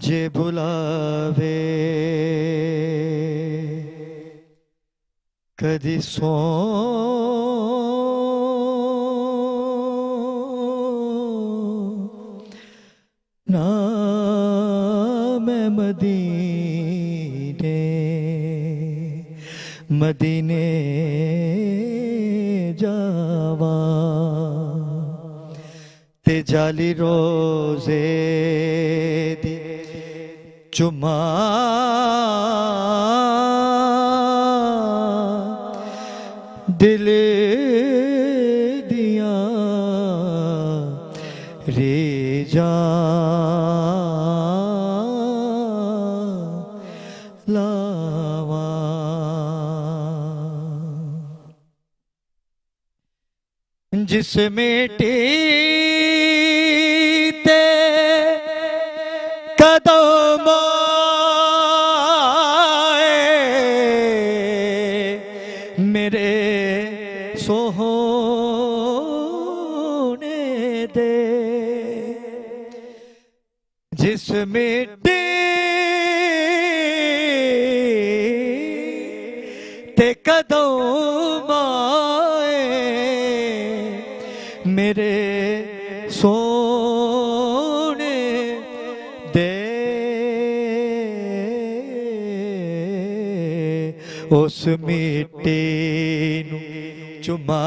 जे बुलावे कदी सो ना मैं मदीने मदीने जावा ते जाली रोजे दी चुमा दिल दिया रेजा लावा जिसमें टीते कदम मेरे सोने दे जिसमें ते कदम मेरे सोने दे उस मिट्टी नू चुमा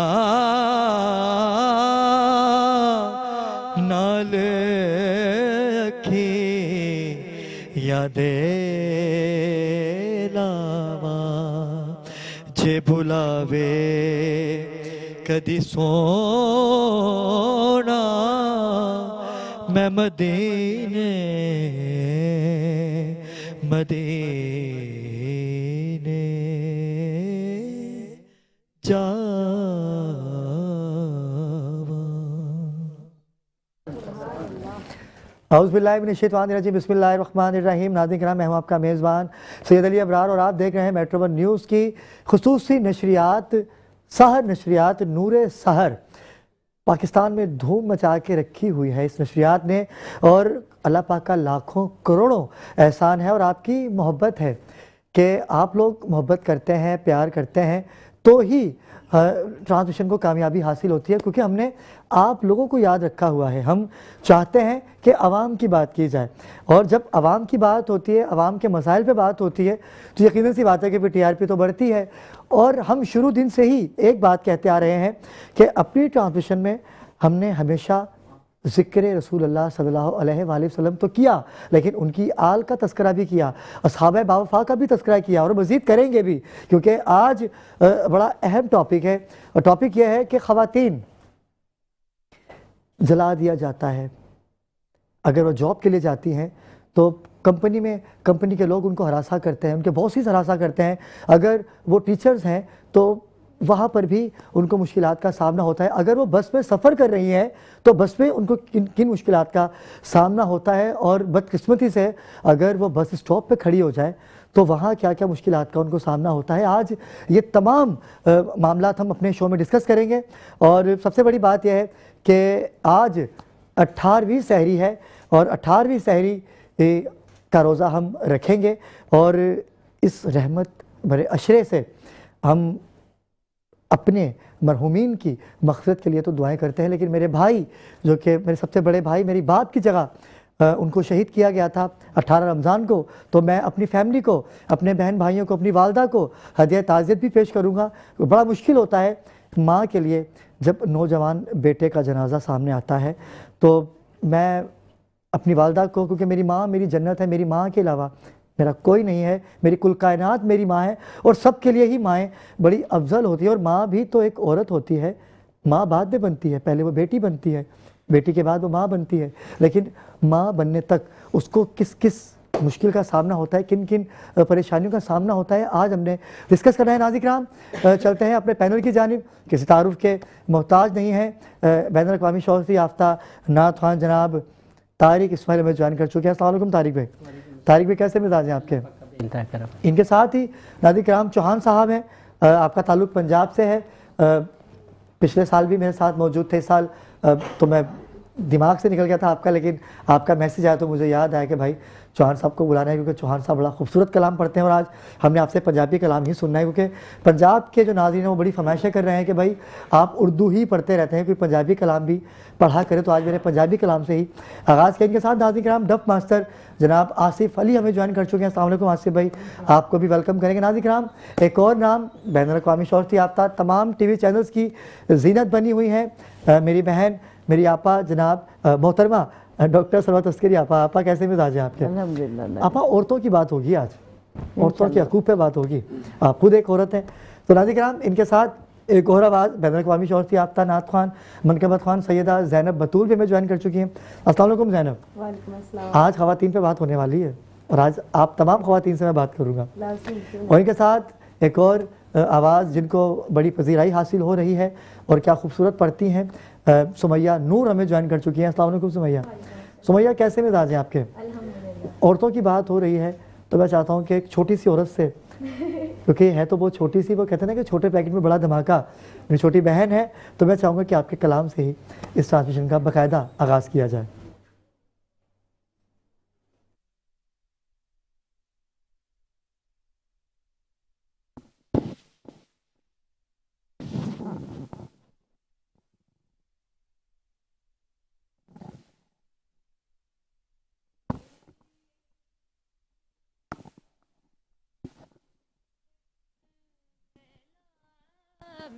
नाल अखी यादे लावा जे बुलावे कदी सोना मैं मदीने मदीने जावा। औज़ुबिल्लाहिमिनश्शैतानिर्रजीम बिस्मिल्लाहिर्रहमानिर्रहीम। नाज़रीन किराम, मैं हूं आपका मेज़बान सैयद अली अबरार और आप देख रहे हैं मेट्रो वन न्यूज़ की खुसूसी नशरियात सहर नशरियात नूरे सहर। पाकिस्तान में धूम मचा के रखी हुई है इस नशरियात ने और अल्लाह पाक का लाखों करोड़ों एहसान है और आपकी मोहब्बत है कि आप लोग मोहब्बत करते हैं, प्यार करते हैं तो ही ट्रांसमिशन को कामयाबी हासिल होती है, क्योंकि हमने आप लोगों को याद रखा हुआ है। हम चाहते हैं कि आवाम की बात की जाए और जब आवाम की बात होती है, आवाम के मसाइल पे बात होती है तो यकीनन सी बात है कि फिर टीआरपी तो बढ़ती है। और हम शुरू दिन से ही एक बात कहते आ रहे हैं कि अपनी ट्रांसमिशन में हमने हमेशा ज़िक्र रसूलुल्लाह सल्लल्लाहु अलैहि वसल्लम तो किया, लेकिन उनकी आल का तस्करा भी किया, असहाबे बावफ़ा का भी तस्करा किया और मज़ीद करेंगे भी, क्योंकि आज बड़ा अहम टॉपिक है। और टॉपिक यह है कि ख़वातीन जला दिया जाता है। अगर वो जॉब के लिए जाती हैं तो कंपनी में कंपनी के लोग उनको हरासा करते हैं, उनके बॉस ही हरासा करते हैं। अगर वो टीचर्स हैं तो वहाँ पर भी उनको मुश्किलात का सामना होता है। अगर वो बस में सफ़र कर रही हैं तो बस में उनको किन किन मुश्किलात का सामना होता है और बदकिस्मती से अगर वो बस स्टॉप पे खड़ी हो जाए तो वहाँ क्या क्या मुश्किलात का उनको सामना होता है। आज ये तमाम मामलात हम अपने शो में डिस्कस करेंगे और सबसे बड़ी बात यह है कि आज 18वीं सहरी है और 18वीं सहरी का रोज़ा हम रखेंगे और इस रहमत भरे अशरे से हम अपने मरहूमीन की मग़फ़िरत के लिए तो दुआएं करते हैं, लेकिन मेरे भाई जो कि मेरे सबसे बड़े भाई, मेरी बात की जगह उनको शहीद किया गया था 18 रमज़ान को, तो मैं अपनी फैमिली को, अपने बहन भाइयों को, अपनी वालदा को हदिया ताज़ियत भी पेश करूँगा। बड़ा मुश्किल होता है माँ के लिए जब नौजवान बेटे का जनाजा सामने आता है, तो मैं अपनी वालदा को, क्योंकि मेरी माँ मेरी जन्नत है, मेरी माँ के अलावा मेरा कोई नहीं है, मेरी कुल कायनात मेरी माँ है और सब के लिए ही माएँ बड़ी अफजल होती है। और माँ भी तो एक औरत होती है, माँ बाद में बनती है, पहले वो बेटी बनती है, बेटी के बाद वो माँ बनती है, लेकिन माँ बनने तक उसको किस किस मुश्किल का सामना होता है, किन किन परेशानियों का सामना होता है, आज हमने डिस्कस करना है। नाज़रीन किराम, चलते हैं अपने पैनल की जानिब, किसी तारुफ के मोहताज नहीं है। बैनुल अक़वामी शौहरत याफ्ता नात ख़वान जनाब तारिक इस्माइल हमें ज्वाइन कर चुके हैं। अस्सलाम वालेकुम तारिक भाई। तारिक भाई, कैसे मिजाज हैं आपके? इनके साथ ही नाज़रीन किराम चौहान साहब हैं, आपका ताल्लुक़ पंजाब से है, पिछले साल भी मेरे साथ मौजूद थे, इस साल तो मैं दिमाग से निकल गया था आपका, लेकिन आपका मैसेज आया तो मुझे याद आया कि भाई चौहान साहब को बुलाना है, क्योंकि चौहान साहब बड़ा खूबसूरत कलाम पढ़ते हैं और आज हमने आपसे पंजाबी कलाम ही सुनना है, क्योंकि पंजाब के जो नाज़रीन हैं वो बड़ी फरमाइशें कर रहे हैं कि भाई आप उर्दू ही पढ़ते रहते हैं, कोई पंजाबी कलाम भी पढ़ा करें। तो आज मेरे पंजाबी कलाम से ही आगाज़ किया। इनके साथ नाज़रीन कराम डफ मास्टर जनाब आसिफ अली हमें ज्वाइन कर चुके हैं। अस्सलाम वालेकुम आसिफ भाई, आपको भी वेलकम करेंगे। नाज़रीन कराम, एक और नाम बैनुल-अक़वामी शोहरत याफ्ता तमाम टीवी चैनल्स की जीनत बनी हुई हैं, मेरी बहन, मेरी आपा जनाब मोहतरमा डॉक्टर सरवत अस्करी आपा। आपा कैसे मिजाज है आपके? अल्हम्दुलिल्लाह। आपा औरतों की बात होगी आज, औरतों के हकूक़ पे बात होगी। आप खुद एक औरत हैं। तो नाज़रीन कराम, इनके साथ एक और आवाज़ बैनुल-अक़वामी शोहरत याफ्ता नात ख़्वान मनक़बत ख़्वान सैयदा ज़ैनब बतूल भी हमें ज्वाइन कर चुकी हैं। अस्सलाम वालेकुम ज़ैनब। वालेकुम अस्सलाम। आज ख़वातीन पे बात होने वाली है और आज आप तमाम ख़वातीन से मैं बात करूँगा। और इनके साथ एक और आवाज़ जिनको बड़ी पजीराई हासिल हो रही है और क्या खूबसूरत पढ़ती हैं, सुमैया नूर हमें ज्वाइन कर चुकी हैं। अस्सलाम वालेकुम सुमैया। सुमैया कैसे मिजाज हैं आपके? औरतों की बात हो रही है तो मैं चाहता हूँ कि एक छोटी सी औरत से, क्योंकि है तो वो छोटी सी, वो कहते हैं ना कि छोटे पैकेट में बड़ा धमाका, मेरी छोटी बहन है, तो मैं चाहूँगा कि आपके कलाम से ही इस ट्रांसमिशन का बाकायदा आगाज़ किया जाए।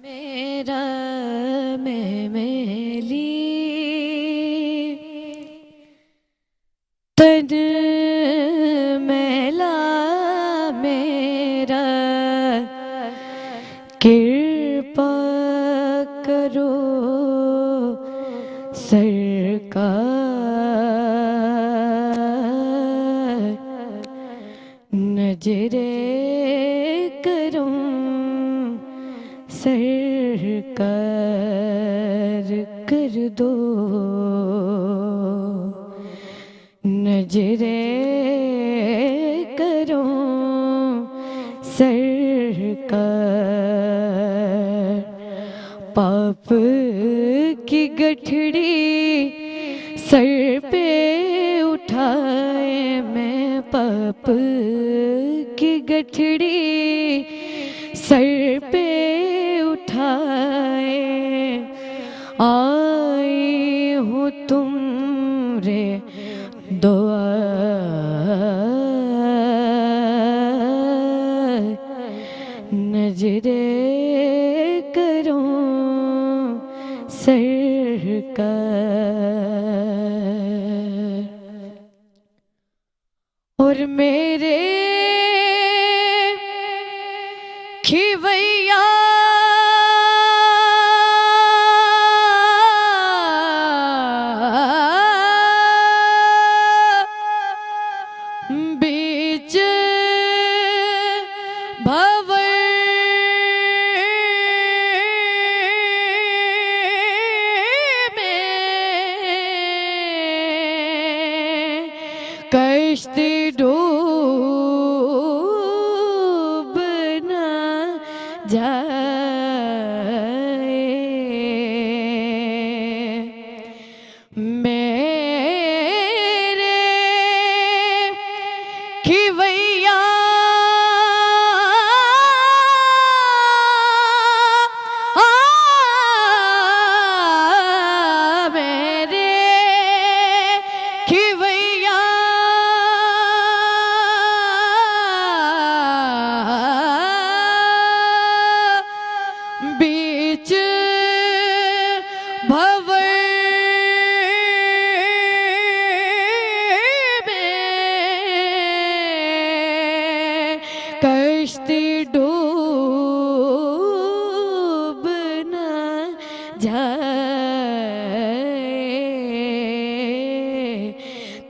मेरा मैं मेली तन मैला मेरा, कृपा करो सरकार, नजरे करूं सरकार कर दो, नजरे करो सरकार, पाप की गठड़ी सर पे उठाए मैं, पाप की गठड़ी सर पे उठाए आई हूँ तुम रे दुआ, नजरे करो सरकार। और मेरे खिवैया बीच भंवर में कश्ती डूब न जाए, मेरे खिवैया मेरे खिवैया बीच भंवर में कश्ती डूब न जाए,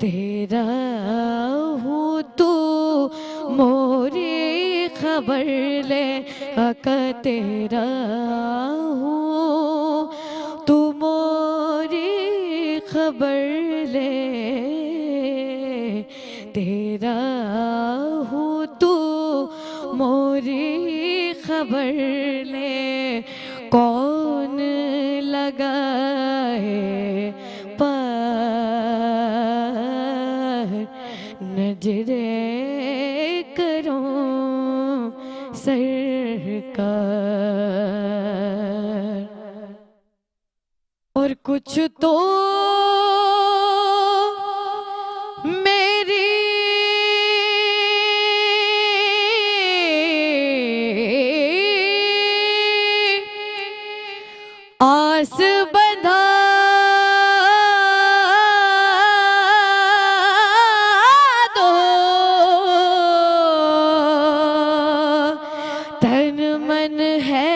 तेरा हूँ तू मोरी खबर ले आका, तेरा हूँ तू मोरी खबर ले, तेरा हूँ तू मोरी खबर ले, कौन लगाए नजरे करो सरकार। और कुछ तो मेरी आस बंधा दो, तन मन है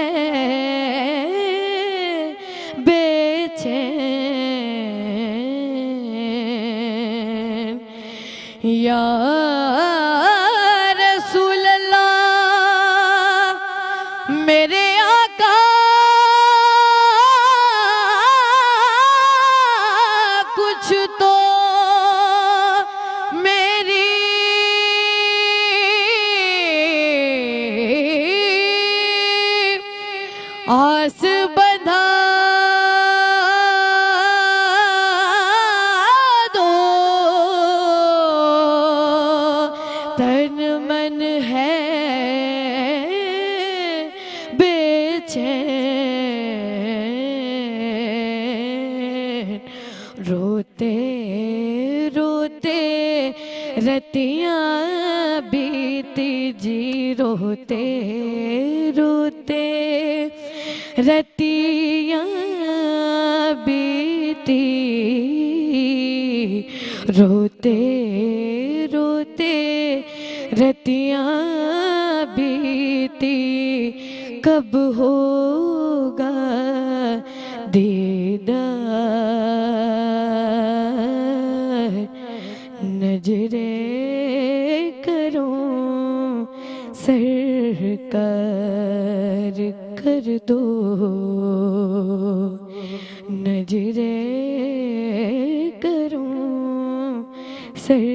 बेचैन। या रसूल अल्लाह मेरे आका कुछ तो मेरी आस बंधा दो, तन मन है बेचैन। रोते रोते रतियाँ बीती जी, रोते रोते रतियाँ बीती, रोते रोते रतियाँ बीती, कब होगा दीदार। नजरे करो सरकार कर दो, नजरे करो सरकार।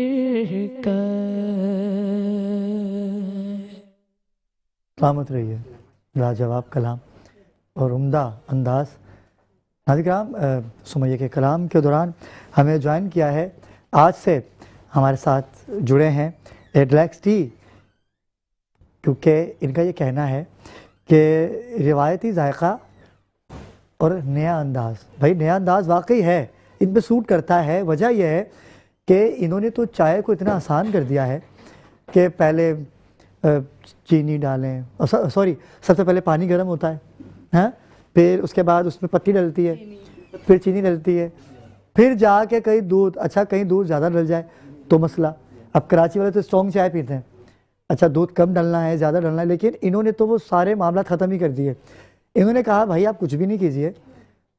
सलामत रहिए। लाजवाब कलाम और उम्दा अंदाज। नाज़रीन, सुमैया के कलाम के दौरान हमें ज्वाइन किया है, आज से हमारे साथ जुड़े हैं एडलेक्स टी, क्योंकि इनका ये कहना है कि रिवायती जायका और नया अंदाज, भाई नया अंदाज वाकई है, इन पे सूट करता है। वजह यह है कि इन्होंने तो चाय को इतना आसान कर दिया है कि पहले चीनी डालें, सॉरी सबसे पहले पानी गर्म होता है, हाँ, फिर उसके बाद उसमें पत्ती डलती है, फिर चीनी डलती है, फिर जाके कहीं दूध, अच्छा कहीं दूध ज़्यादा डल जाए तो मसला। अब कराची वाले तो स्ट्रॉन्ग चाय पीते हैं, अच्छा दूध कम डलना है ज़्यादा डलना है, लेकिन इन्होंने तो वो सारे मामला ख़त्म ही कर दिए। इन्होंने कहा भाई आप कुछ भी नहीं कीजिए,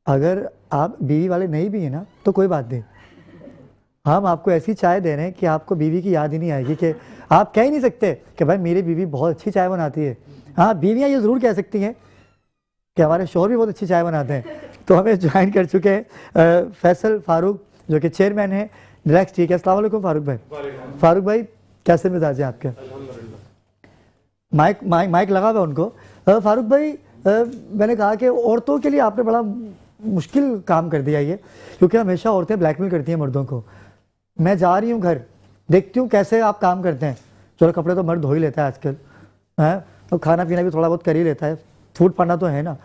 अगर आप बीवी वाले नहीं भी हैं ना तो कोई बात नहीं, हम आपको ऐसी चाय दे रहे हैं कि आपको बीवी की याद ही नहीं आएगी, कि आप कह ही नहीं सकते कि भाई मेरी बीवी बहुत अच्छी चाय बनाती है। हाँ, बीवियाँ ये ज़रूर कह सकती हैं कि हमारे शौहर भी बहुत अच्छी चाय बनाते हैं। तो हमें ज्वाइन कर चुके हैं फैसल फारूक, जो कि चेयरमैन है एडलेक्स टी के। अस्सलाम वालेकुम फारूक भाई। फारूक भाई कैसे मिजाज हैं आपके? माइक लगा हुआ है उनको। फारूक भाई, मैंने कहा कि औरतों के लिए आपने बड़ा मुश्किल काम कर दिया ये, क्योंकि हमेशा औरतें ब्लैकमेल करती हैं मर्दों को। मैं जा रही हूँ घर, देखती हूँ कैसे आप काम करते हैं। चलो कपड़े तो मर्द धो ही लेता है आजकल, है तो खाना पीना भी थोड़ा बहुत कर ही लेता है, फूड पाना तो है ना,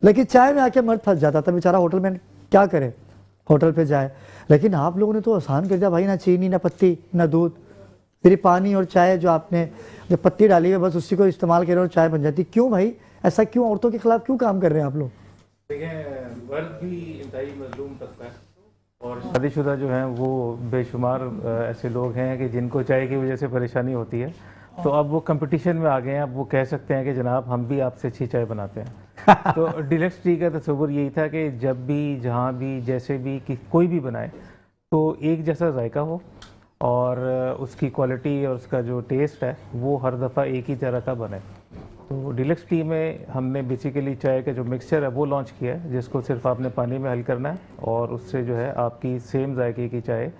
लेकिन चाय में आके मर्द फंस जाता था बेचारा। होटल में क्या करे, होटल पे जाए। लेकिन आप लोगों ने तो आसान कर दिया भाई, ना चीनी ना पत्ती ना दूध, सिर्फ पानी और चाय, जो आपने जो पत्ती डाली है बस उसी को इस्तेमाल करें और चाय बन जाती। क्यों भाई ऐसा क्यों, औरतों के खिलाफ क्यों काम कर रहे हैं आप लोग? देखें, मर्द भी इंतहाई मजलूम तबका है और शादीशुदा जो हैं वो बेशुमार ऐसे लोग हैं कि जिनको चाय की वजह से परेशानी होती है। तो अब वो कंपटीशन में आ गए हैं, अब वो कह सकते हैं कि जनाब हम भी आपसे अच्छी चाय बनाते हैं। तो एडलेक्स टी का तस्वुर यही था कि जब भी जहाँ भी जैसे भी कि कोई भी बनाए तो एक जैसा जायका हो और उसकी क्वालिटी और उसका जो टेस्ट है वो हर दफ़ा एक ही तरह का बने। तो एडलेक्स टी में हमने बेसिकली चाय का जो मिक्सचर है वो लॉन्च किया है, जिसको सिर्फ आपने पानी में हल करना है और उससे जो है आपकी सेम जायके की चाय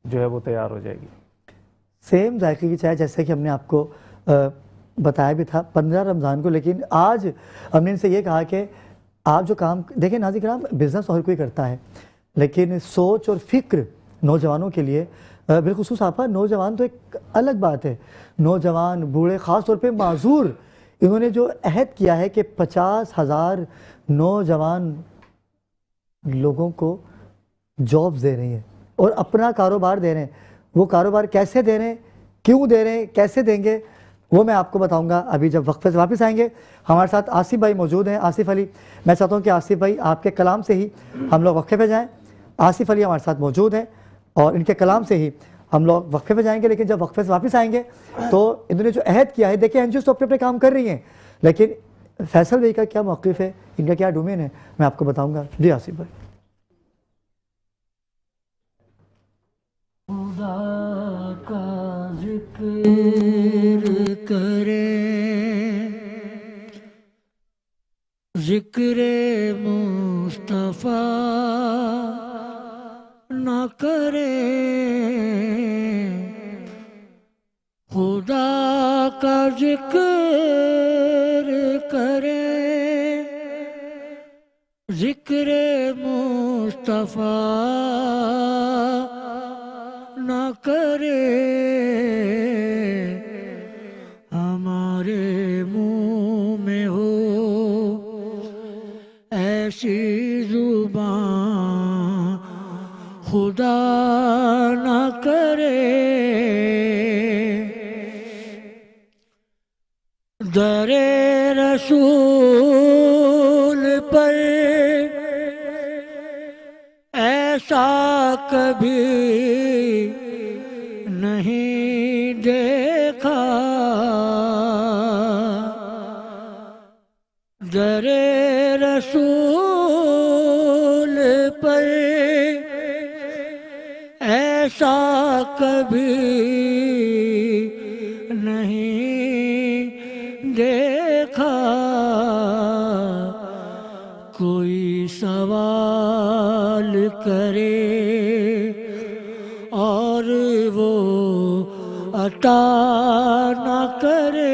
जो है वो तैयार हो जाएगी। सेम जायके की चाय, जैसे कि हमने आपको बताया भी था 15 रमज़ान को, लेकिन आज हमने इनसे ये कहा कि आप जो काम देखें नाज़रीन, बिज़नेस हर कोई करता है, लेकिन सोच और फिक्र नौजवानों के लिए बिलखुसूस आपा, नौजवान तो एक अलग बात है, नौजवान बूढ़े ख़ास तौर पे माजूर, इन्होंने जो अहद किया है कि 50,000 नौजवान लोगों को जॉब्स दे रही हैं और अपना कारोबार दे रहे हैं। वो कारोबार कैसे दे रहे हैं, क्यों दे रहे हैं, कैसे देंगे, वो मैं आपको बताऊंगा अभी जब वक्फे से वापस आएंगे। हमारे साथ आसिफ भाई मौजूद हैं, आसिफ अली। मैं चाहता हूं कि आसिफ भाई आपके कलाम से ही हम लोग वक्फे पे जाएं। आसिफ अली हमारे साथ मौजूद हैं और इनके कलाम से ही हम लोग वक्फे पे जाएंगे। लेकिन जब वक्फे से वापस आएंगे तो इन्होंने जो अहद किया है, देखिए एनजीओ तो अपने अपने काम कर रही हैं, लेकिन फैसल भाई का क्या मौक़िफ़ है, इनका क्या डोमेन है, मैं आपको बताऊँगा। जी आसिफ भाई। खुदा का जिक्र करें, जिक्रे मुस्तफ़ा न करें, खुदा का जिक्र करें, जिक्रे मुस्तफ़ा न करे, हमारे मुँह में हो ऐसी जुबान, खुदा न करे। दरे रसूल पर ऐसा कभी नहीं देखा, दरे रसूल पर ऐसा कभी नहीं देखा। कोई सवाल करे और वो अता न करे।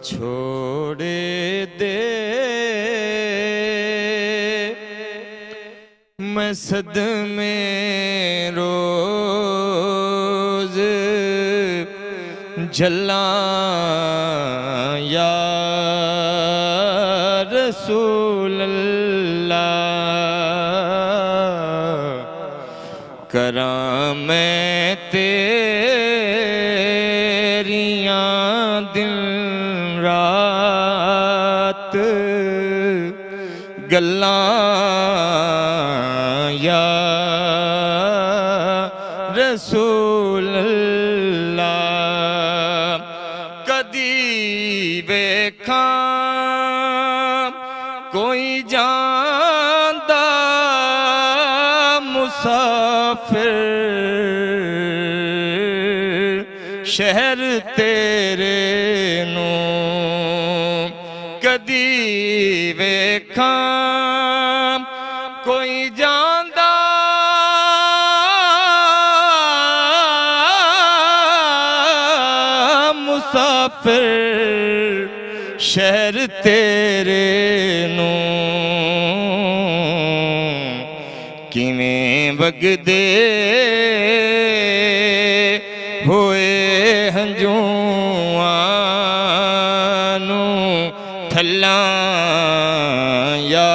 छोड़े दे मैं सदमे रोज जला या रसूल अल्लाह। करा मैं तेरियां दिन रात गल्लां या रसूल अल्लाह। कदी वेखां कोई जांदा मुसाफिर शहर तेरे नू, कदी वेखां कोई जांदा मुसाफिर शहर तेरे नू। किवें वगदे होए हंजुआं नू थल्लां या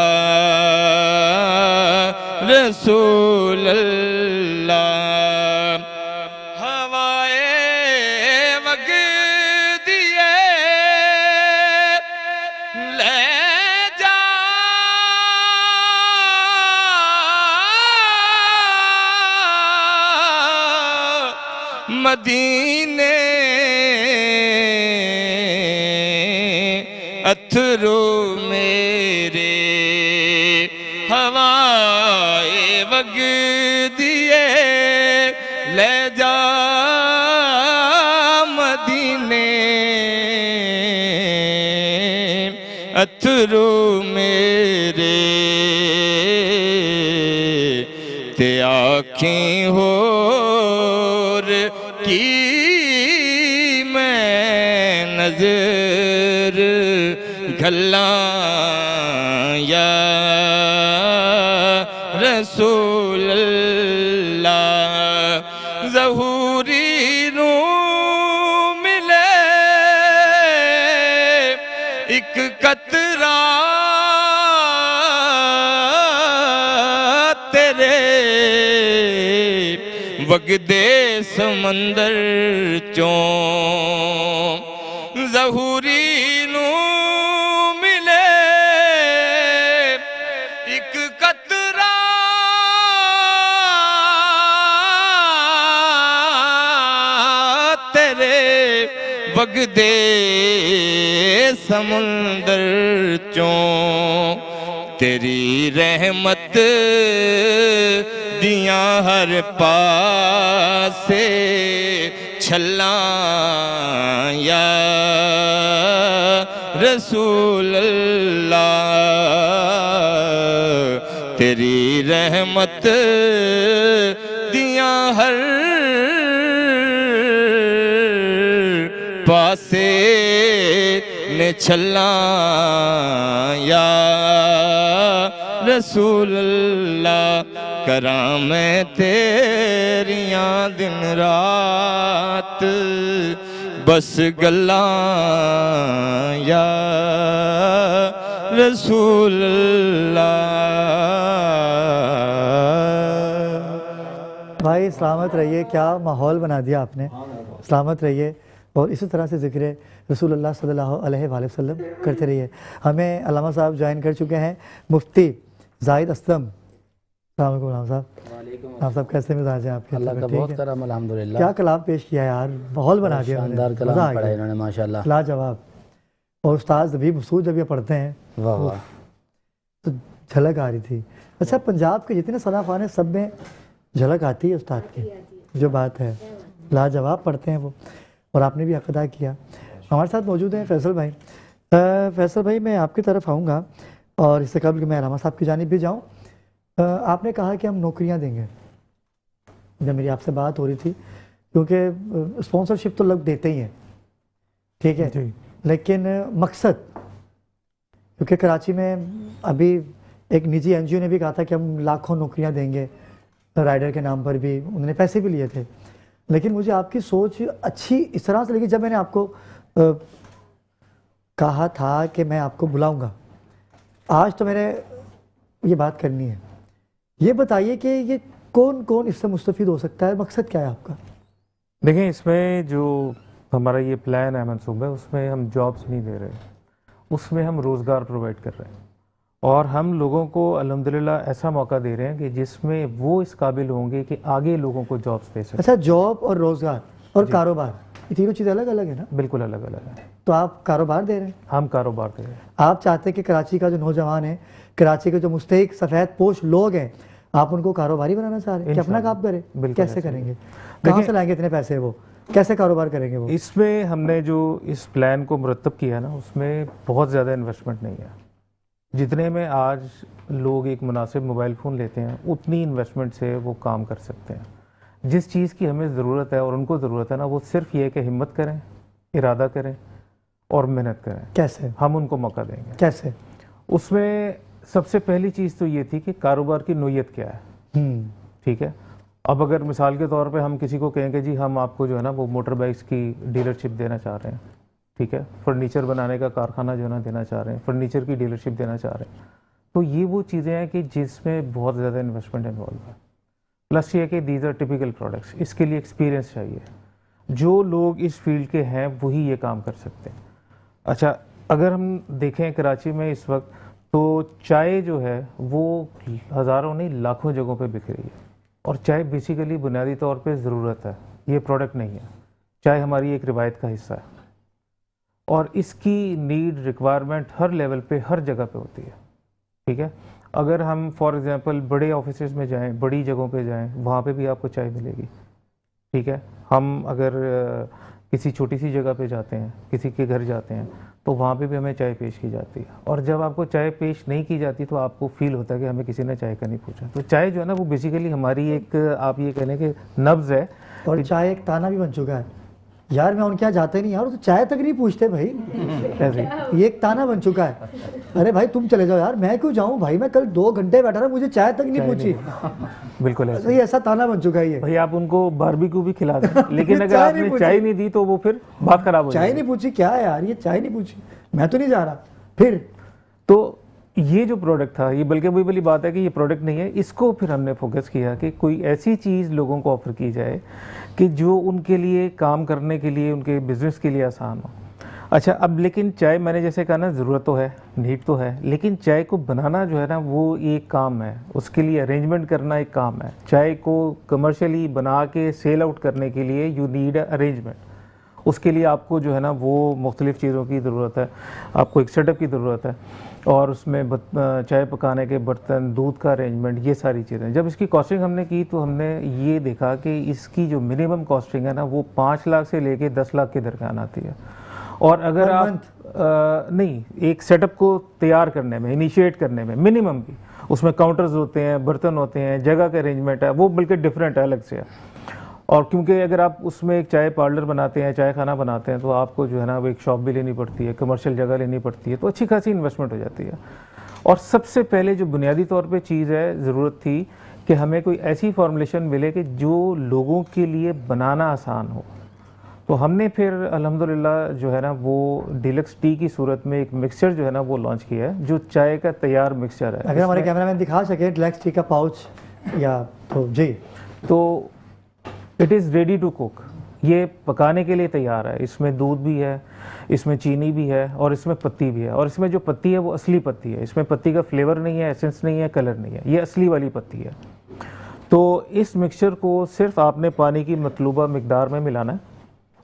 रसूल अल्लाह। हवाए वगदी ले जा मदीने अथरू मेरे। हवाए वगदिए ले जा मदीने अथरू मेरे। ते आँखें होर की मैं नजर घल्ला या रसूल अल्लाह ज़हूरी नू मिले एक कतरा तेरे वगदे समंदर चों ज़हूरी नू मिले एक कतरा तेरे वगदे समुंदर चों तेरी रहमत दियां हर पासे छल्लां या रसूल अल्लाह तेरी रहमत दियां हर पासे ने छल्लां या रसूल अल्लाह करां मैं तेरियां दिन रात बस गल्लां या रसूल अल्लाह। भाई सलामत रहिए, क्या माहौल बना दिया आपने, सलामत रहिए और इसी तरह से ज़िक्र रसूलुल्लाह सल्लल्लाहु अलैहि वसल्लम करते रहिए। हमें अल्लामा साहब ज्वाइन कर चुके हैं, मुफ्ती जाहिद असलम। अस्सलाम वालेकुम साहब। साहब कैसे मिजाज हैं आपके? अल्लाह का बहुत करम अल्हम्दुलिल्लाह। क्या कलाम पेश किया यार, माहौल बना दिया, शानदार कलाम पढ़ा इन्होंने माशाल्लाह, लाजवाब। और उस्ताद नबी मसूद जब ये पढ़ते हैं वाह वाह, तो झलक आ रही थी। अच्छा, पंजाब के जितने सनाफान हैं सब में झलक आती है उस्ताद की, जो बात है लाजवाब पढ़ते हैं वो, और आपने भी हक अदा किया। हमारे साथ मौजूद हैं फैसल भाई। फैसल भाई, मैं आपकी तरफ आऊँगा और इससे कबल कि मैं अलामा साहब की जानिब भी जाऊँ, आपने कहा कि हम नौकरियाँ देंगे। जब मेरी आपसे बात हो रही थी, क्योंकि स्पॉन्सरशिप तो लोग देते ही हैं, ठीक है, लेकिन मकसद, क्योंकि कराची में अभी एक निजी एनजीओ ने भी कहा था कि हम लाखों नौकरियां देंगे राइडर के नाम पर भी, उन्होंने पैसे भी लिए थे। लेकिन मुझे आपकी सोच अच्छी इस तरह से लगी जब मैंने आपको कहा था कि मैं आपको बुलाऊंगा। आज तो मैंने ये बात करनी है। ये बताइए कि ये कौन कौन इससे मुस्तफ़ीद हो सकता है, मकसद क्या है आपका? देखिए, इसमें जो हमारा ये प्लान है मनसूबा है, उसमें हम जॉब्स नहीं दे रहे, उसमें हम रोज़गार प्रोवाइड कर रहे हैं और हम लोगों को अल्हम्दुलिल्लाह ऐसा मौका दे रहे हैं कि जिसमें वो इस काबिल होंगे कि आगे लोगों को जॉब्स दे सकें। अच्छा, जॉब और रोज़गार और कारोबार, ये तीनों चीज़ें अलग अलग है ना? बिल्कुल अलग अलग है। तो आप कारोबार दे रहे हैं, हम कारोबार दे रहे हैं। आप चाहते हैं कि कराची का जो नौजवान है, कराची के जो मुस्तहिक सफ़ेद पोश लोग हैं, आप उनको कारोबारी बनाना चाह रहे हैं कि अपना काम करें? कैसे करेंगे? कहाँ से लाएंगे इतने पैसे? वो कैसे कारोबार करेंगे वो? इसमें हमने जो इस प्लान को मुरतब किया ना, उसमें बहुत ज़्यादा इन्वेस्टमेंट नहीं है। जितने में आज लोग एक मुनासिब मोबाइल फ़ोन लेते हैं, उतनी इन्वेस्टमेंट से वो काम कर सकते हैं। जिस चीज़ की हमें ज़रूरत है और उनको ज़रूरत है ना, वो सिर्फ ये है कि हिम्मत करें, इरादा करें और मेहनत करें। कैसे? हम उनको मौका देंगे। कैसे? उसमें सबसे पहली चीज़ तो ये थी कि कारोबार की नोयत क्या है, ठीक है। अब अगर मिसाल के तौर पे हम किसी को कहें कि जी हम आपको जो है ना वो मोटर बाइक्स की डीलरशिप देना चाह रहे हैं, ठीक है, फर्नीचर बनाने का कारखाना जो है ना देना चाह रहे हैं, फर्नीचर की डीलरशिप देना चाह रहे हैं, तो ये वो चीज़ें हैं कि जिसमें बहुत ज़्यादा इन्वेस्टमेंट इन्वॉल्व है। प्लस ये कि दीज आर टिपिकल प्रोडक्ट्स, इसके लिए एक्सपीरियंस चाहिए। जो लोग इस फील्ड के हैं वही ये काम कर सकते हैं। अच्छा, अगर हम देखें कराची में इस वक्त, तो चाय जो है वो हज़ारों नहीं लाखों जगहों पे बिक रही है, और चाय बेसिकली बुनियादी तौर पे ज़रूरत है, ये प्रोडक्ट नहीं है। चाय हमारी एक रिवायत का हिस्सा है और इसकी नीड रिक्वायरमेंट हर लेवल पे हर जगह पे होती है, ठीक है। अगर हम फॉर एग्जांपल बड़े ऑफिसेज में जाएं, बड़ी जगहों पे जाएं, वहाँ पे भी आपको चाय मिलेगी, ठीक है। हम अगर किसी छोटी सी जगह पे जाते हैं, किसी के घर जाते हैं, तो वहाँ पे भी हमें चाय पेश की जाती है। और जब आपको चाय पेश नहीं की जाती तो आपको फील होता है कि हमें किसी ने चाय का नहीं पूछा। तो चाय जो है ना वो बेसिकली हमारी एक, आप ये कह लें कि नब्ज़ है। और चाय एक ताना भी बन चुका है, यार मैं उनके यहाँ जाते नहीं यार, तो चाय तक नहीं पूछते भाई। ऐसे ये एक ताना बन चुका है, अरे भाई तुम चले जाओ यार, मैं क्यों जाऊं भाई, मैं कल 2 घंटे बैठा रहा, मुझे चाय तक नहीं पूछी। बिल्कुल ऐसे। ये ऐसा ताना बन चुका है ये। भाई आप उनको बारबेक्यू भी खिला दें, लेकिन अगर चाय नहीं आपने पूछी। चाय नहीं दी तो वो फिर बात खराब हो चाय जाएगी। नहीं पूछी क्या है यार, ये चाय नहीं पूछी, मैं तो नहीं जा रहा। फिर तो ये जो प्रोडक्ट था, ये बल्कि वही वाली बात है कि ये प्रोडक्ट नहीं है, इसको फिर हमने फोकस किया कि कोई ऐसी चीज़ लोगों को ऑफर की जाए कि जो उनके लिए काम करने के लिए, उनके बिजनेस के लिए आसान हो। अच्छा, अब लेकिन चाय मैंने जैसे कहा ना, ज़रूरत तो है, नीड तो है, लेकिन चाय को बनाना जो है ना वो एक काम है, उसके लिए अरेंजमेंट करना एक काम है। चाय को कमर्शियली बना के सेल आउट करने के लिए यू नीड अरेंजमेंट। उसके लिए आपको जो है ना वो मुख्तलिफ़ चीज़ों की ज़रूरत है, आपको एक सेटअप की ज़रूरत है, और उसमें चाय पकाने के बर्तन, दूध का अरेंजमेंट, ये सारी चीज़ें। जब इसकी कॉस्टिंग हमने की तो हमने ये देखा कि इसकी जो मिनिमम कॉस्टिंग है ना वो 5 लाख से लेके 10 लाख के दरमियान आती है। और अगर आप नहीं, एक सेटअप को तैयार करने में, इनिशिएट करने में मिनिमम भी, उसमें काउंटर्स होते हैं, बर्तन होते हैं, जगह का अरेंजमेंट है, वो बल्कि डिफरेंट है, अलग से है। और क्योंकि अगर आप उसमें एक चाय पार्लर बनाते हैं, चाय खाना बनाते हैं, तो आपको जो है ना वो एक शॉप भी लेनी पड़ती है, कमर्शियल जगह लेनी पड़ती है, तो अच्छी खासी इन्वेस्टमेंट हो जाती है। और सबसे पहले जो बुनियादी तौर पे चीज़ है, ज़रूरत थी कि हमें कोई ऐसी फॉर्मुलेशन मिले कि जो लोगों के लिए बनाना आसान हो। तो हमने फिर अल्हम्दुलिल्लाह जो है ना वो डीलक्स टी की सूरत में एक मिक्सचर जो है ना वो लॉन्च किया है, जो चाय का तैयार मिक्सचर है। अगर हमारे कैमरामैन दिखा सके डीलक्स टी का पाउच या तो जी, तो it is ready to cook, ये पकाने के लिए तैयार है। इसमें दूध भी है, इसमें चीनी भी है, और इसमें पत्ती भी है। और इसमें जो पत्ती है वो असली पत्ती है, इसमें पत्ती का फ्लेवर नहीं है, एसेंस नहीं है, कलर नहीं है, ये असली वाली पत्ती है। तो इस मिक्सचर को सिर्फ आपने पानी की मतलूबा मिकदार में मिलाना है,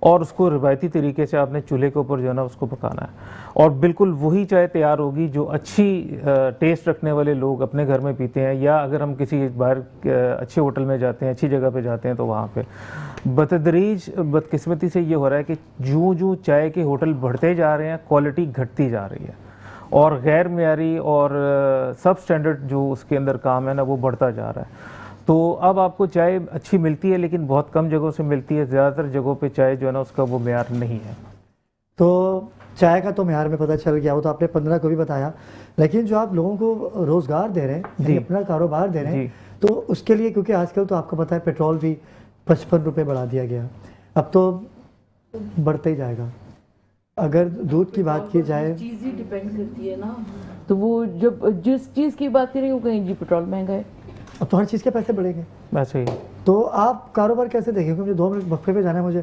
और उसको रिवायती तरीके से आपने चूल्हे के ऊपर जो है ना उसको पकाना है, और बिल्कुल वही चाय तैयार होगी जो अच्छी टेस्ट रखने वाले लोग अपने घर में पीते हैं, या अगर हम किसी बाहर अच्छे होटल में जाते हैं, अच्छी जगह पे जाते हैं, तो वहाँ पे बतदरीज बदकिस्मती से ये हो रहा है कि जूँ चाय के होटल बढ़ते जा रहे हैं, क्वालिटी घटती जा रही है, और गैर मेयारी और सब स्टैंडर्ड जो उसके अंदर काम है ना वो बढ़ता जा रहा है। तो अब आपको चाय अच्छी मिलती है, लेकिन बहुत कम जगहों से मिलती है, ज़्यादातर जगहों पे चाय जो है ना उसका वो मेयार नहीं है। तो चाय का तो मेयार में पता चल गया, वो तो आपने 15 को भी बताया, लेकिन जो आप लोगों को रोज़गार दे रहे हैं, यानी अपना कारोबार दे रहे हैं, तो उसके लिए, क्योंकि आजकल तो आपको पता है पेट्रोल भी 55 रुपये बढ़ा दिया गया, अब तो बढ़ते ही जाएगा। अगर दूध की बात की जाए, चीज़ ही डिपेंड करती है ना, तो वो जब जिस चीज़ की बात करें वो कहीं जी पेट्रोल महंगा है, अब तो हर चीज़ के पैसे बढ़ेंगे। वैसे ही तो आप कारोबार कैसे देखेंगे? मुझे 2 मिनट वक्फे पे जाना है, मुझे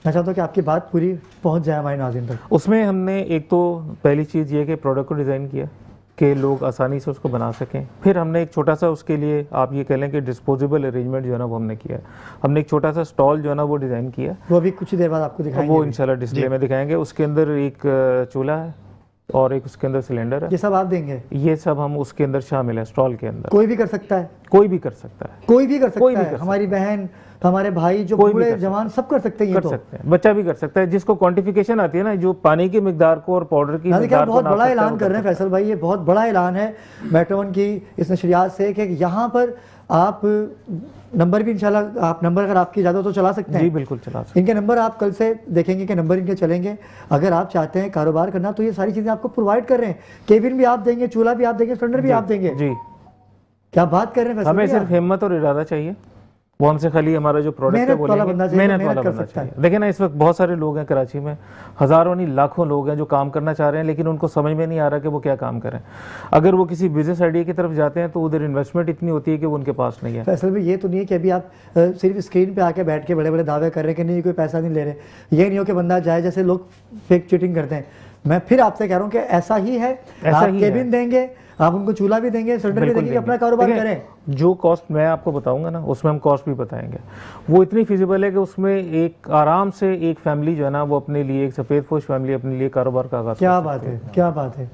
मैं चाहता हूँ कि आपकी बात पूरी पहुँच जाए हमारे नाज़रीन तक। उसमें हमने एक तो पहली चीज़ ये कि प्रोडक्ट को डिज़ाइन किया कि लोग आसानी से उसको बना सकें। फिर हमने एक छोटा सा उसके लिए आप ये कह लें कि डिस्पोजेबल अरेंजमेंट जो है ना वो हमने किया है। हमने एक छोटा सा स्टॉल जो है ना वो डिज़ाइन किया, वो अभी कुछ ही देर बाद आपको दिखाएंगे, वो इंशाल्लाह डिस्प्ले में दिखाएंगे। उसके अंदर एक चूल्हा है और एक उसके अंदर सिलेंडर है, ये सब आप देंगे? ये सब हम उसके अंदर शामिल है, स्टॉल के अंदर। कोई भी कर सकता है? कोई भी कर सकता है, कोई भी कर सकता कोई भी है, कर सकता हमारी बहन, हमारे भाई, जो कोई भी बूढ़े कर जवान सब कर सकते हैं, ये कर तो सकते हैं, बच्चा भी कर सकता है, जिसको क्वांटिफिकेशन आती है ना, जो पानी की मिकदार को और पाउडर की मिकदार को बहुत नाप बड़ा सकता है, ऐलान वो कर रहे हैं फैसल भाई, ये बहुत बड़ा ऐलान है मेट्रो 1 की इस नशरियात से कि यहाँ पर आप नंबर भी इंशाल्लाह, आप नंबर अगर आपकी ज़्यादा तो चला सकते हैं। जी बिल्कुल चला सकते इनके नंबर आप कल से देखेंगे कि नंबर इनके चलेंगे। अगर आप चाहते हैं कारोबार करना तो ये सारी चीज़ें आपको प्रोवाइड कर रहे हैं, केबिन भी आप देंगे, चूल्हा भी आप देंगे, सिलेंडर भी आप देंगे। जी, क्या बात कर रहे हैं फैसल हमें भाई सिर्फ हिम्मत और इरादा चाहिए, वो हमसे खाली हमारा जो प्रोडक्ट है मेहनत वो वाला लेंगे, बंदा चाहिए, मेहनत मेहनत वाला कर बनना सकता है। चाहिए। देखिए ना, इस वक्त बहुत सारे लोग हैं कराची में, हज़ारों नहीं लाखों लोग हैं जो काम करना चाह रहे हैं, लेकिन उनको समझ में नहीं आ रहा कि वो क्या काम करें। अगर वो किसी बिजनेस आइडिया की तरफ जाते हैं तो उधर इन्वेस्टमेंट इतनी होती है कि वो उनके पास नहीं है। फैसल भाई ये तो नहीं है कि अभी आप सिर्फ स्क्रीन पे आके बैठ के बड़े बड़े दावे कर रहे हैं कि नहीं कोई पैसा नहीं ले रहे, ये नहीं हो कि बंदा जाए, जैसे लोग फेक चीटिंग करते हैं। मैं फिर आपसे कह रहा हूँ कि ऐसा ही है, आप केबिन देंगे, आप उनको चूल्हा भी देंगे, सिलेंडर भी देंगे, अपना कारोबार करें। जो कॉस्ट मैं आपको बताऊंगा ना उसमें हम कॉस्ट भी बताएंगे, वो इतनी फिजिबल है कि उसमें एक आराम से एक फैमिली जो है ना वो अपने लिए, एक सफ़ेद पोश फैमिली अपने लिए कारोबार का आगाज़। क्या बात है, क्या बात है,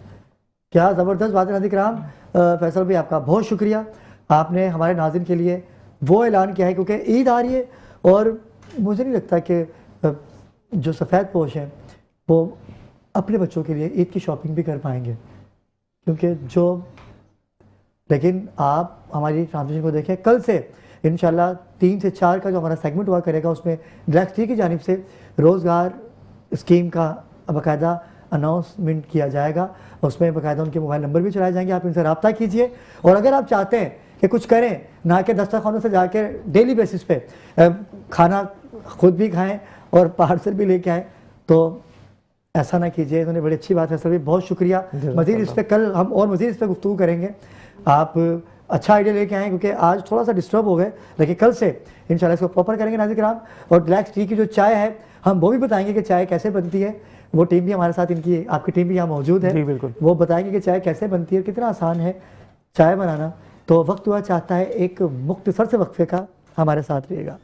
क्या ज़बरदस्त बात है। नाज़रीन किराम, फैसल भाई आपका बहुत शुक्रिया, आपने हमारे नाज़रीन के लिए वो ऐलान किया है, क्योंकि ईद आ रही है और मुझे नहीं लगता कि जो सफ़ेद पोश हैं वो अपने बच्चों के लिए ईद की शॉपिंग भी कर पाएंगे, क्योंकि जो, लेकिन आप हमारी ट्रांसमिशन को देखें, कल से इंशाल्लाह 3 से 4 का जो हमारा सेगमेंट हुआ करेगा उसमें ड्रैक्स की जानिब से रोज़गार स्कीम का बाकायदा अनाउंसमेंट किया जाएगा। उसमें बाकायदा उनके मोबाइल नंबर भी चलाए जाएंगे, आप इनसे रब्ता कीजिए। और अगर आप चाहते हैं कि कुछ करें, ना कि दस्तरखानों से जाके डेली बेसिस पे खाना खुद भी खाएं और पार्सल भी लेके आएँ, तो ऐसा ना कीजिए। इन्होंने बड़ी अच्छी बात है सर, भी बहुत शुक्रिया। मज़ीद इस पर कल हम और मज़ीद इस पर गुफ्तगू करेंगे। आप अच्छा आइडिया लेके आएँ क्योंकि आज थोड़ा सा डिस्टर्ब हो गए, लेकिन कल से इंशाल्लाह इसको प्रॉपर करेंगे नाज़रीन किराम। और ब्लैक टी की जो चाय है हम वो भी बताएंगे कि चाय कैसे बनती है। वो टीम भी हमारे साथ, इनकी आपकी टीम भी यहाँ मौजूद है। जी बिल्कुल, वो बताएंगे कि चाय कैसे बनती है, कितना आसान है चाय बनाना। तो वक्त हुआ चाहता है एक मुख्तसर से वक्फे का, हमारे साथ रहिएगा।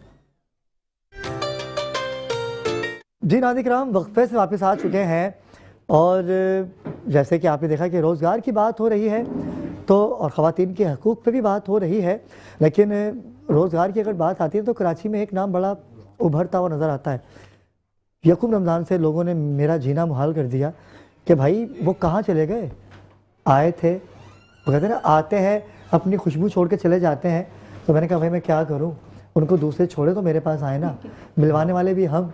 जी नाज़रीन किराम, वक्फे से वापस आ चुके हैं और जैसे कि आपने देखा कि रोज़गार की बात हो रही है तो और ख़वातीन के हकूक़ पे भी बात हो रही है, लेकिन रोज़गार की अगर बात आती है तो कराची में एक नाम बड़ा उभरता हुआ नज़र आता है। यकूम रमज़ान से लोगों ने मेरा जीना मुहाल कर दिया कि भाई वो कहाँ चले गए, आए थे, वो कहते हैं ना आते हैं अपनी खुशबू छोड़ के चले जाते हैं। तो मैंने कहा भाई मैं क्या करूँ, उनको दूसरे छोड़े तो मेरे पास आए ना, मिलवाने वाले भी हम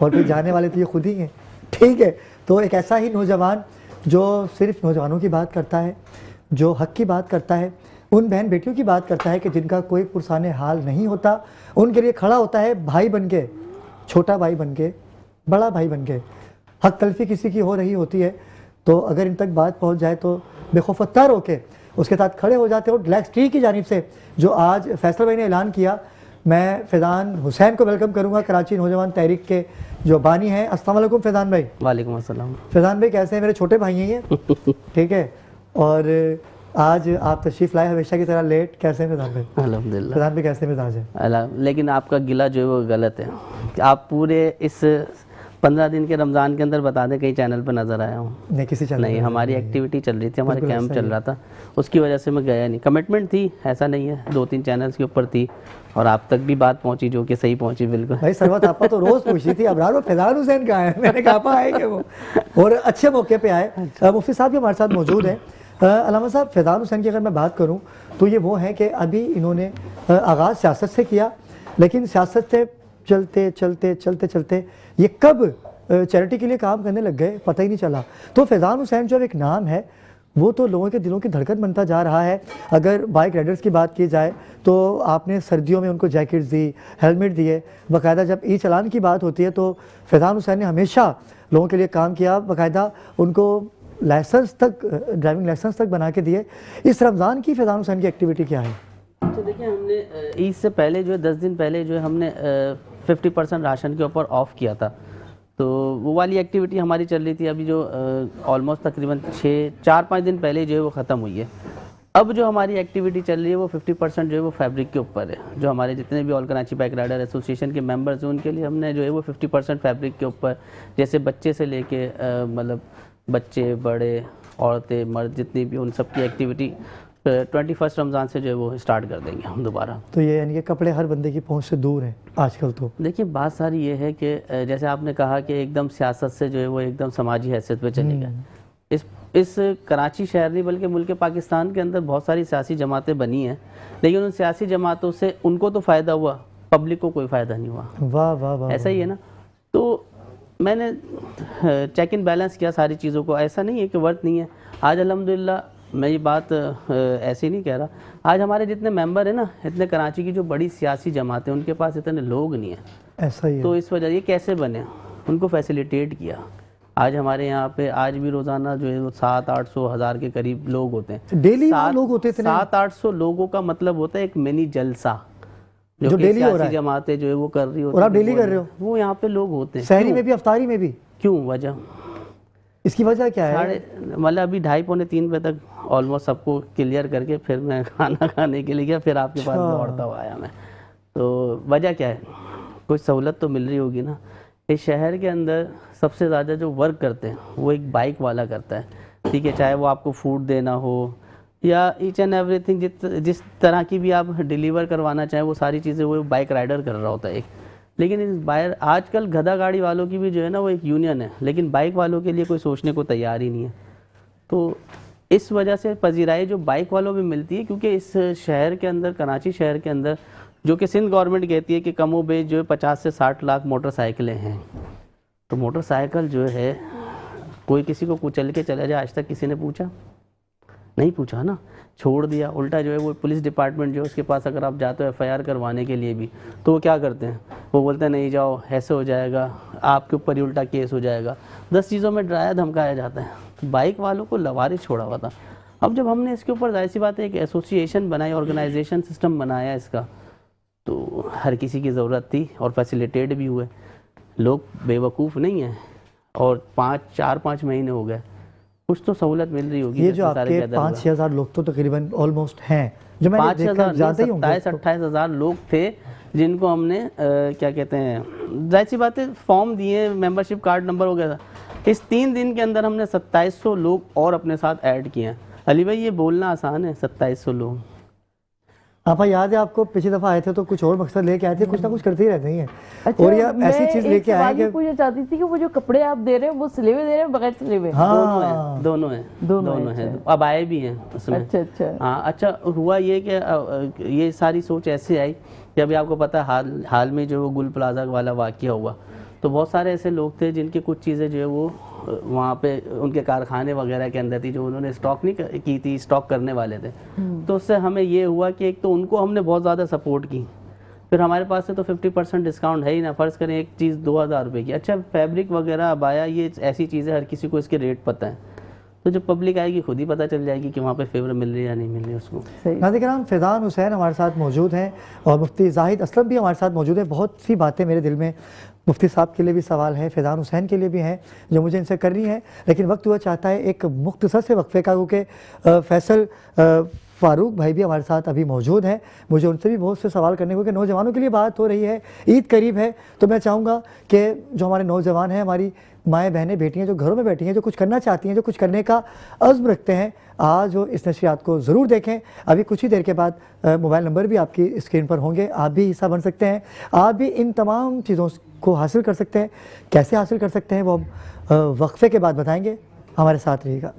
और फिर जाने वाले तो ये खुद ही हैं। ठीक है, तो एक ऐसा ही नौजवान जो सिर्फ नौजवानों की बात करता है, जो हक़ की बात करता है, उन बहन बेटियों की बात करता है कि जिनका कोई पुरसाने हाल नहीं होता, उनके लिए खड़ा होता है भाई बन के, छोटा भाई बन के, बड़ा भाई बन के। हक तलफी किसी की हो रही होती है तो अगर इन तक बात पहुंच जाए तो बेखौफतर होके उसके साथ खड़े हो जाते हो। ब्लैक टी की जानिब से जो आज फैसल भाई ने ऐलान किया, मैं फैज़ान हुसैन को वेलकम करूँगा, कराची नौजवान तहरीक के जो बानी हैं। अस्सलाम वालेकुम फैज़ान भाई। वालेकुम अस्सलाम। फैज़ान भाई कैसे हैं? मेरे छोटे भाई हैं ये। ठीक है, और आज आप तशरीफ़ लाए हमेशा की तरह लेट, कैसे हैं फैज़ान भाई? अल्हम्दुलिल्लाह। फैज़ान भाई कैसे मिजाज है? लेकिन आपका गिला जो है वो गलत है। आप पूरे इस 15 दिन के रमज़ान के अंदर बता दें कई चैनल पर नज़र आया हूँ? नहीं, किसी चैनल नहीं, हमारी एक्टिविटी चल रही थी, हमारे कैंप चल रहा था, उसकी वजह से मैं गया नहीं। कमिटमेंट थी, ऐसा नहीं है, 2-3 चैनल्स के ऊपर थी और आप तक भी बात पहुंची जो कि सही पहुंची। बिल्कुल भाई सरवत आपा तो रोज़ पूछी थी अबरार वो फैज़ान हुसैन कहाँ है, मैंने कहा आपा आएंगे वो, और अच्छे मौके पे आए। मुफ्ती साहब भी हमारे साथ मौजूद हैं। अल्लामा साहब, फैज़ान हुसैन की अगर मैं बात करूँ तो ये वो हैं कि अभी इन्होंने आगाज़ सियासत से किया, लेकिन सियासत से चलते चलते चलते चलते ये कब चैरिटी के लिए काम करने लग गए पता ही नहीं चला। तो फैज़ान हुसैन जो एक नाम है वो तो लोगों के दिलों की धड़कन बनता जा रहा है। अगर बाइक राइडर्स की बात की जाए तो आपने सर्दियों में उनको जैकेट्स दी, हेलमेट दिए, बाकायदा जब ई चालान की बात होती है तो फैज़ान हुसैन ने हमेशा लोगों के लिए काम किया, बाकायदा उनको लाइसेंस तक, ड्राइविंग लाइसेंस तक बना के दिए। इस रमज़ान की फैज़ान हुसैन की एक्टिविटी क्या है? अच्छा देखिए, हमने ईद से पहले जो है 10 दिन पहले जो है हमने 50% राशन के ऊपर ऑफ़ किया था, तो वो वाली एक्टिविटी हमारी चल रही थी। अभी जो ऑलमोस्ट तकरीबन 4-5 दिन पहले जो है वो ख़त्म हुई है। अब जो हमारी एक्टिविटी चल रही है वो 50% जो है वो फैब्रिक के ऊपर है। जो हमारे जितने भी all Karachi bike rider association के मेंबर्स हैं उनके लिए हमने जो है वो 50% फैब्रिक के ऊपर, जैसे बच्चे से लेके मतलब बच्चे, बड़े, औरतें, मर्द, जितनी भी, उन सब की एक्टिविटी 21 रमज़ान से जो है वो स्टार्ट कर देंगे हम दोबारा। तो ये यानी कि कपड़े हर बंदे की पहुंच से दूर हैं आजकल। तो देखिए बात सारी ये है कि जैसे आपने कहा कि एकदम सियासत से जो है वो एकदम समाजी हैसियत पे चले गए। इस कराची शहर नहीं बल्कि मुल्क पाकिस्तान के अंदर बहुत सारी सियासी जमातें बनी हैं, लेकिन उन सियासी जमातों से उनको तो फ़ायदा हुआ, पब्लिक को कोई फ़ायदा नहीं हुआ। वाह वाह वाह, ऐसा ही है ना। तो मैंने चेक इन बैलेंस किया सारी चीज़ों को, ऐसा नहीं है कि वर्थ नहीं है। आज अल्हम्दुलिल्लाह, मैं ये बात ऐसे नहीं कह रहा, आज हमारे जितने मेंबर हैं ना, इतने कराची की जो बड़ी सियासी जमातें हैं उनके पास इतने लोग नहीं हैं। ऐसा ही है। तो इस वजह ये कैसे बने, उनको फैसिलिटेट किया। आज हमारे यहाँ पे आज भी रोज़ाना जो है वो 700-800 हज़ार के करीब लोग होते हैं। डेली लोग होते थे। 700-800 लोगों का मतलब होता है एक मिनी जलसा जो डेली हो रहा है, जमातें जो है वो कर रही होती है। और आप डेली कर रहे हो? वो यहाँ पे लोग होते हैं, शहरी में भी, अफ्तारी में भी। क्यों? वजह, इसकी वजह क्या है? मतलब अभी 2:30-3 बजे तक ऑलमोस्ट सबको क्लियर करके फिर मैं खाना खाने के लिए गया, फिर आपके पास दौड़ता हुआ आया मैं। तो वजह क्या है? कुछ सहूलत तो मिल रही होगी ना। इस शहर के अंदर सबसे ज़्यादा जो वर्क करते हैं वो एक बाइक वाला करता है, ठीक है, चाहे वो आपको फूड देना हो या ईच एंड एवरीथिंग, जिस तरह की भी आप डिलीवर करवाना चाहें वो सारी चीज़ें वो बाइक राइडर कर रहा होता है एक। लेकिन इस बाहर आजकल गधा गाड़ी वालों की भी जो है ना वो एक यूनियन है, लेकिन बाइक वालों के लिए कोई सोचने को तैयार ही नहीं है। तो इस वजह से पजीराई जो बाइक वालों में मिलती है, क्योंकि इस शहर के अंदर, कराची शहर के अंदर जो कि सिंध गवर्नमेंट कहती है कि कमोबेश जो है 50 से 60 लाख मोटरसाइकिलें हैं। तो मोटरसाइकिल जो है कोई किसी को कुचल के चला जाए, आज तक किसी ने पूछा नहीं, पूछा ना, छोड़ दिया। उल्टा जो है वो पुलिस डिपार्टमेंट जो है उसके पास अगर आप जाते हो FIR करवाने के लिए भी, तो वो क्या करते हैं, वो बोलते हैं नहीं जाओ, ऐसे हो जाएगा, आपके ऊपर ही उल्टा केस हो जाएगा। 10 चीज़ों में डराया धमकाया जाता है। तो बाइक वालों को लवारिस छोड़ा हुआ था। अब जब हमने इसके ऊपर जाहिर सी बात है एक एसोसिएशन बनाई, ऑर्गेनाइजेशन सिस्टम बनाया इसका, तो हर किसी की ज़रूरत थी और फैसिलिटेट भी हुए। लोग बेवकूफ़ नहीं हैं और 4-5 महीने हो गए, कुछ तो सहूलत मिल रही होगी। ये जो आपके 5-6 हज़ार लोग तो तकरीबन ऑलमोस्ट हैं, जो मैंने 5,000 ज़्यादा ही होंगे, 27-28 हज़ार लोग थे जिनको हमने क्या कहते हैं, जाहिर सी बात है फॉर्म दिए, मेंबरशिप कार्ड नंबर हो गया था। इस 3 दिन के अंदर हमने 2700 लोग और अपने साथ ऐड किए हैं। अली भाई ये बोलना आसान है, 2700 लोग। आपा याद है आपको पिछली दफ़ा आए थे तो कुछ और मकसद लेके आए थे, कुछ ना कुछ करते ही रहते हैं। अच्छा, और ये ऐसी चीज़ लेके आए कि पूछना चाहती थी कि वो जो कपड़े आप दे रहे हैं वो सिले हुए दे रहे हैं बगैर सिले हुए? हाँ, दोनों हैं, अब आए भी हैं उसमें। अच्छा। हाँ, अच्छा हुआ ये कि ये सारी सोच ऐसे आई कि अभी आपको पता है हाल में जो गुल प्लाजा वाला वाक़या हुआ, तो बहुत सारे ऐसे लोग थे जिनकी कुछ चीज़ें जो है वो वहाँ पे उनके कारखाने वगैरह के अंदर थी, जो उन्होंने स्टॉक नहीं की थी, स्टॉक करने वाले थे। तो उससे हमें ये हुआ कि एक तो उनको हमने बहुत ज़्यादा सपोर्ट की, फिर हमारे पास से तो 50% डिस्काउंट है ही ना। फ़र्ज़ करें एक चीज़ 2000 रुपये की, अच्छा फैब्रिक वगैरह अबाया ये ऐसी चीज़ें हर किसी को इसके रेट पता है, तो जब पब्लिक आएगी खुद ही पता चल जाएगी कि वहाँ पे फेवर मिल रही है या नहीं मिल रही है उसको। नाज़रीन, फैज़ान हुसैन हमारे साथ मौजूद हैं और मुफ्ती जाहिद असलम भी हमारे साथ मौजूद है। बहुत सी बातें मेरे दिल में मुफ्ती साहब के लिए भी सवाल है, फैज़ान हुसैन के लिए भी हैं जो मुझे इनसे करनी है, लेकिन वक्त हुआ चाहता है एक मुख्तसर से वक्फे का, क्योंकि फैसल फ़ारूक भाई भी हमारे साथ अभी मौजूद हैं। मुझे उनसे भी बहुत से सवाल करने को, कि नौजवानों के लिए बात हो रही है, ईद करीब है, तो मैं चाहूँगा कि जो हमारे नौजवान हैं, हमारी माएँ बहनें बेटियाँ जो घरों में बैठी हैं, जो कुछ करना चाहती हैं, जो कुछ करने का अज़्म रखते हैं, आज वो इस नशरियात को ज़रूर देखें। अभी कुछ ही देर के बाद मोबाइल नंबर भी आपकी स्क्रीन पर होंगे, आप भी हिस्सा बन सकते हैं, आप भी इन तमाम चीज़ों को हासिल कर सकते हैं। कैसे हासिल कर सकते हैं वो हम वक्फे के बाद बताएँगे, हमारे साथ रहिएगा।